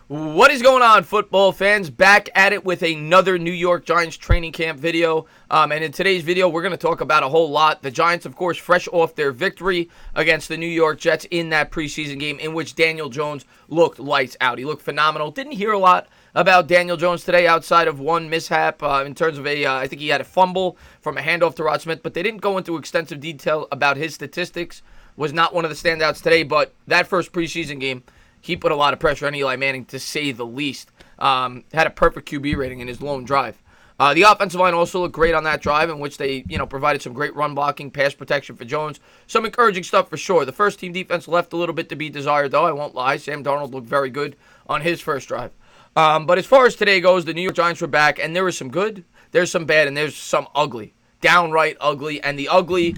What is going on, football fans? Back at it with another New York Giants training camp video. And in today's video, we're going to talk about a whole lot. The Giants, of course, fresh off their victory against the New York Jets in that preseason game in which Daniel Jones looked lights out. He looked phenomenal. Didn't hear a lot about Daniel Jones today outside of one mishap in terms of I think he had a fumble from a handoff to Rod Smith, but they didn't go into extensive detail about his statistics. Was not one of the standouts today, but that first preseason game, he put a lot of pressure on Eli Manning, to say the least. Had a perfect QB rating in his lone drive. The offensive line also looked great on that drive, in which they, provided some great run blocking, pass protection for Jones. Some encouraging stuff for sure. The first team defense left a little bit to be desired, though. I won't lie. Sam Darnold looked very good on his first drive. But as far as today goes, the New York Giants were back, and there was some good, there's some bad, and there's some ugly. Downright ugly, and the ugly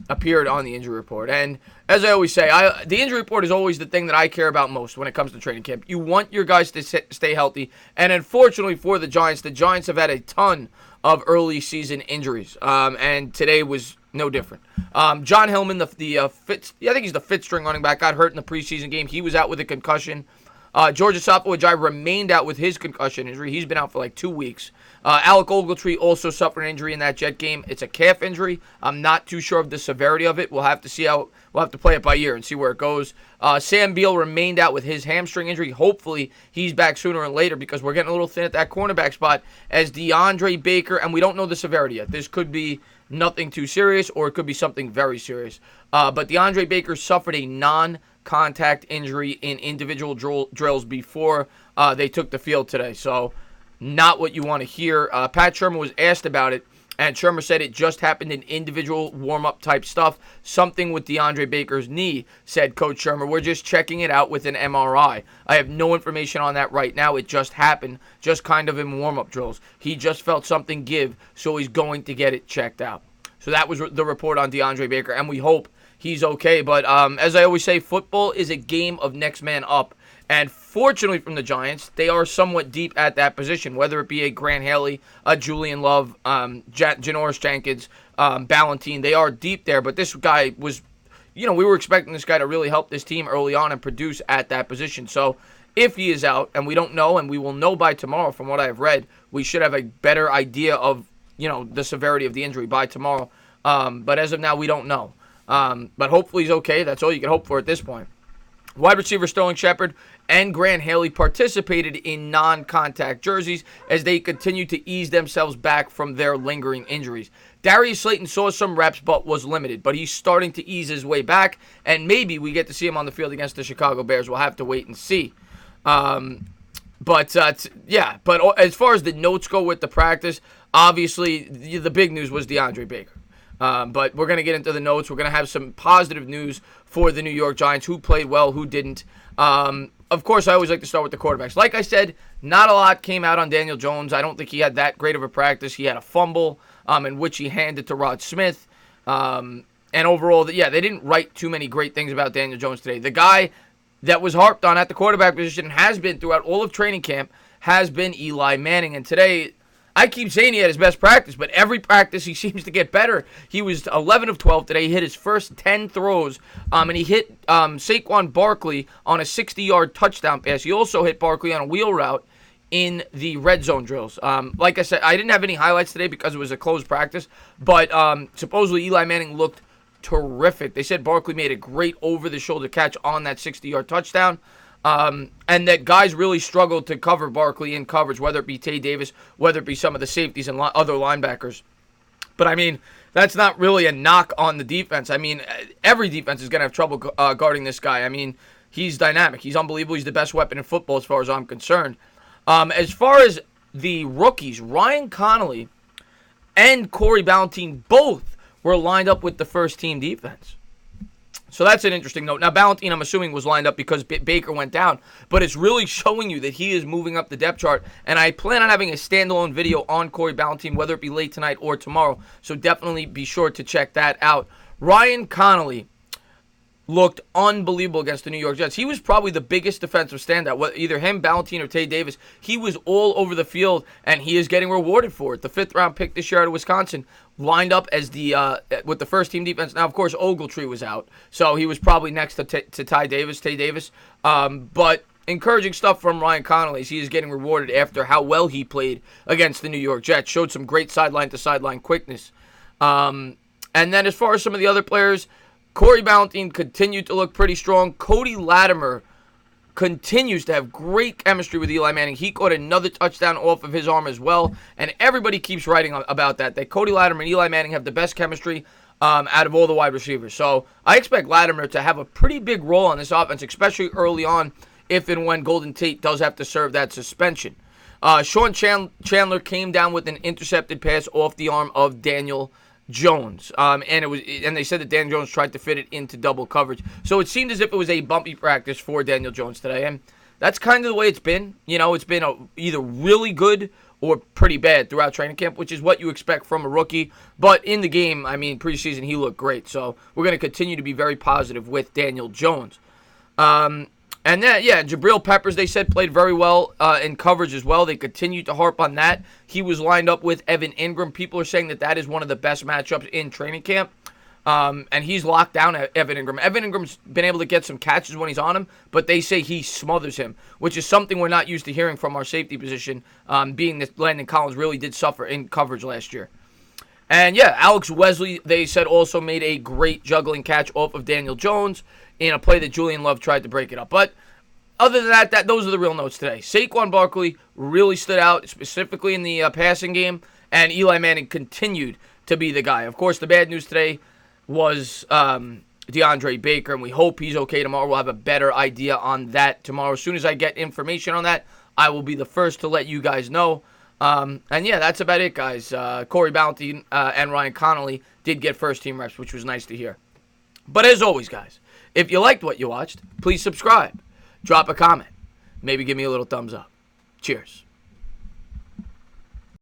appeared on the injury report. And as I always say, the injury report is always the thing that I care about most when it comes to training camp. You want your guys to stay healthy, and unfortunately for the Giants have had a ton of early season injuries, and today was no different. John Hillman, I think he's the fifth string running back, got hurt in the preseason game. He was out with a concussion. George Asafo-Ajay remained out with his concussion injury. He's been out for like 2 weeks. Alec Ogletree also suffered an injury in that Jet game. It's a calf injury. I'm not too sure of the severity of it. We'll have to play it by ear and see where it goes. Sam Beal remained out with his hamstring injury. Hopefully, he's back sooner than later, because we're getting a little thin at that cornerback spot as Deandre Baker, and we don't know the severity yet. This could be nothing too serious, or it could be something very serious. But Deandre Baker suffered a non-contact injury in individual drills before they took the field today. So not what you want to hear. Pat Shermer was asked about it, and Shermer said it just happened in individual warm-up type stuff. Something with DeAndre Baker's knee, said Coach Shermer. We're just checking it out with an MRI. I have no information on that right now. It just happened, just kind of in warm-up drills. He just felt something give, so he's going to get it checked out. So that was the report on DeAndre Baker, and we hope he's okay. But as I always say, football is a game of next man up. And fortunately from the Giants, they are somewhat deep at that position, whether it be a Grant Haley, a Julian Love, Janoris Jenkins, Ballentine. They are deep there, but this guy was, we were expecting this guy to really help this team early on and produce at that position. So if he is out, and we don't know, and we will know by tomorrow from what I have read, we should have a better idea of, the severity of the injury by tomorrow. But as of now, we don't know. But hopefully he's okay. That's all you can hope for at this point. Wide receiver Sterling Shepard and Grant Haley participated in non-contact jerseys as they continue to ease themselves back from their lingering injuries. Darius Slayton saw some reps but was limited, but he's starting to ease his way back, and maybe we get to see him on the field against the Chicago Bears. We'll have to wait and see. But as far as the notes go with the practice, obviously the big news was DeAndre Baker. But we're going to get into the notes. We're going to have some positive news for the New York Giants, who played well, who didn't. Of course, I always like to start with the quarterbacks. Like I said, not a lot came out on Daniel Jones. I don't think he had that great of a practice. He had a fumble in which he handed to Rod Smith. And overall, they didn't write too many great things about Daniel Jones today. The guy that was harped on at the quarterback position has been throughout all of training camp has been Eli Manning. And today, I keep saying he had his best practice, but every practice he seems to get better. He was 11 of 12 today. He hit his first 10 throws, and he hit Saquon Barkley on a 60-yard touchdown pass. He also hit Barkley on a wheel route in the red zone drills. Like I said, I didn't have any highlights today because it was a closed practice, but supposedly Eli Manning looked terrific. They said Barkley made a great over-the-shoulder catch on that 60-yard touchdown. And that guys really struggled to cover Barkley in coverage, whether it be Tay Davis, whether it be some of the safeties and other linebackers. But, that's not really a knock on the defense. Every defense is going to have trouble guarding this guy. He's dynamic. He's unbelievable. He's the best weapon in football as far as I'm concerned. As far as the rookies, Ryan Connolly and Corey Ballentine both were lined up with the first-team defense. So that's an interesting note. Now, Ballentine, I'm assuming, was lined up because Baker went down. But it's really showing you that he is moving up the depth chart. And I plan on having a standalone video on Corey Ballentine, whether it be late tonight or tomorrow. So definitely be sure to check that out. Ryan Connolly looked unbelievable against the New York Jets. He was probably the biggest defensive standout. Either him, Ballentine, or Tay Davis. He was all over the field, and he is getting rewarded for it. The fifth-round pick this year out of Wisconsin lined up as with the first-team defense. Now, of course, Ogletree was out, so he was probably next to Tay Davis. But encouraging stuff from Ryan Connolly as he is getting rewarded after how well he played against the New York Jets. Showed some great sideline-to-sideline quickness. And then as far as some of the other players, Corey Ballentine continued to look pretty strong. Cody Latimer continues to have great chemistry with Eli Manning. He caught another touchdown off of his arm as well, and everybody keeps writing about that Cody Latimer and Eli Manning have the best chemistry out of all the wide receivers. So I expect Latimer to have a pretty big role on this offense, especially early on, if and when Golden Tate does have to serve that suspension. Sean Chandler came down with an intercepted pass off the arm of Daniel Jones, and they said that Dan Jones tried to fit it into double coverage. So it seemed as if it was a bumpy practice for Daniel Jones today, and that's kind of the way it's been. You know, it's been either really good or pretty bad throughout training camp, which is what you expect from a rookie. But in the game, I mean, preseason, he looked great. So we're going to continue to be very positive with Daniel Jones. And then, Jabril Peppers, they said, played very well in coverage as well. They continued to harp on that. He was lined up with Evan Ingram. People are saying that is one of the best matchups in training camp. And he's locked down Evan Ingram. Evan Ingram's been able to get some catches when he's on him, but they say he smothers him, which is something we're not used to hearing from our safety position, being that Landon Collins really did suffer in coverage last year. And, Alex Wesley, they said, also made a great juggling catch off of Daniel Jones in a play that Julian Love tried to break it up. But other than that, those are the real notes today. Saquon Barkley really stood out, specifically in the passing game, and Eli Manning continued to be the guy. Of course, the bad news today was Deandre Baker, and we hope he's okay tomorrow. We'll have a better idea on that tomorrow. As soon as I get information on that, I will be the first to let you guys know. And that's about it, guys. Corey Ballentine and Ryan Connolly did get first-team reps, which was nice to hear. But as always, guys, if you liked what you watched, please subscribe. Drop a comment. Maybe give me a little thumbs up. Cheers.